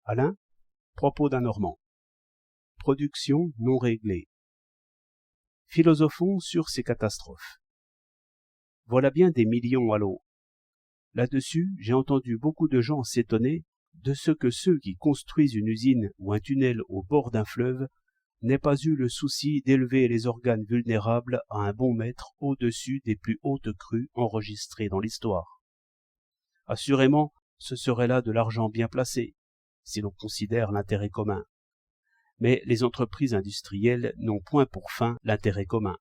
Alain, propos d'un Normand. Production non réglée. Philosophons sur ces catastrophes. Voilà bien des millions à l'eau. Là-dessus, j'ai entendu beaucoup de gens s'étonner de ce que ceux qui construisent une usine ou un tunnel au bord d'un fleuve n'aient pas eu le souci d'élever les organes vulnérables à un bon mètre au-dessus des plus hautes crues enregistrées dans l'histoire. Assurément, ce serait là de l'argent bien placé, si l'on considère l'intérêt commun. Mais les entreprises industrielles n'ont point pour fin l'intérêt commun.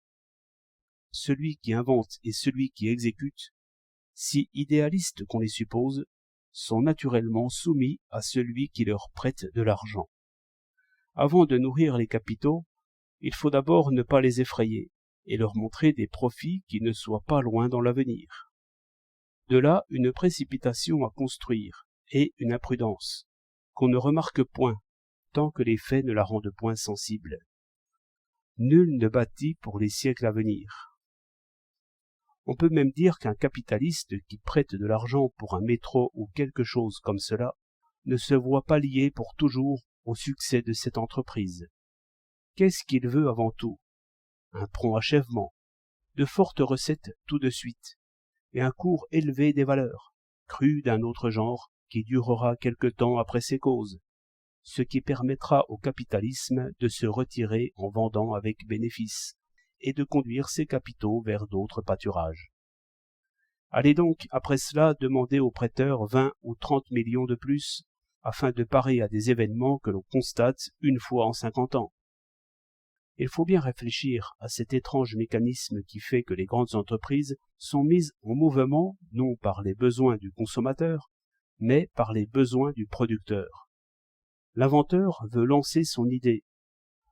Celui qui invente et celui qui exécute, si idéalistes qu'on les suppose, sont naturellement soumis à celui qui leur prête de l'argent. Avant de nourrir les capitaux, il faut d'abord ne pas les effrayer et leur montrer des profits qui ne soient pas loin dans l'avenir. De là une précipitation à construire et une imprudence qu'on ne remarque point tant que les faits ne la rendent point sensible. Nul ne bâtit pour les siècles à venir. On peut même dire qu'un capitaliste qui prête de l'argent pour un métro ou quelque chose comme cela ne se voit pas lié pour toujours au succès de cette entreprise. Qu'est-ce qu'il veut avant tout? Un prompt achèvement, de fortes recettes tout de suite, et un cours élevé des valeurs, crues d'un autre genre qui durera quelque temps après ses causes, ce qui permettra au capitalisme de se retirer en vendant avec bénéfice et de conduire ses capitaux vers d'autres pâturages. Allez donc, après cela, demander aux prêteurs 20 ou 30 millions de plus, afin de parer à des événements que l'on constate une fois en 50 ans. Il faut bien réfléchir à cet étrange mécanisme qui fait que les grandes entreprises sont mises en mouvement non par les besoins du consommateur, mais par les besoins du producteur. L'inventeur veut lancer son idée,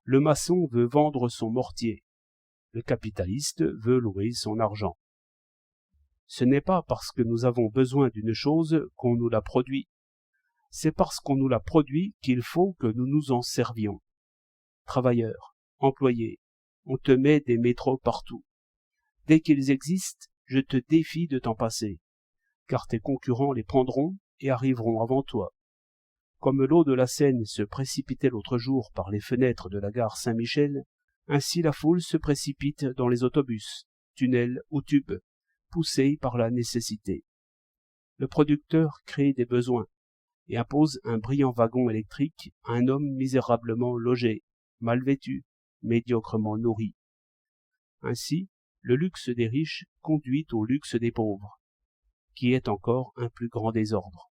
le maçon veut vendre son mortier, le capitaliste veut louer son argent. Ce n'est pas parce que nous avons besoin d'une chose qu'on nous la produit, c'est parce qu'on nous la produit qu'il faut que nous nous en servions. Travailleurs, employés, on te met des métros partout. Dès qu'ils existent, je te défie de t'en passer, car tes concurrents les prendront et arriveront avant toi. Comme l'eau de la Seine se précipitait l'autre jour par les fenêtres de la gare Saint-Michel, ainsi la foule se précipite dans les autobus, tunnels ou tubes, poussée par la nécessité. Le producteur crée des besoins et impose un brillant wagon électrique à un homme misérablement logé, mal vêtu, médiocrement nourri. Ainsi, le luxe des riches conduit au luxe des pauvres, qui est encore un plus grand désordre.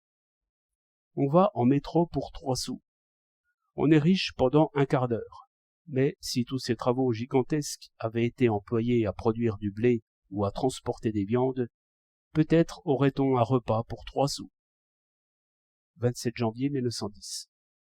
On va en métro pour 3 sous. On est riche pendant un quart d'heure. Mais si tous ces travaux gigantesques avaient été employés à produire du blé ou à transporter des viandes, peut-être aurait-on un repas pour 3 sous. 27 janvier 1910.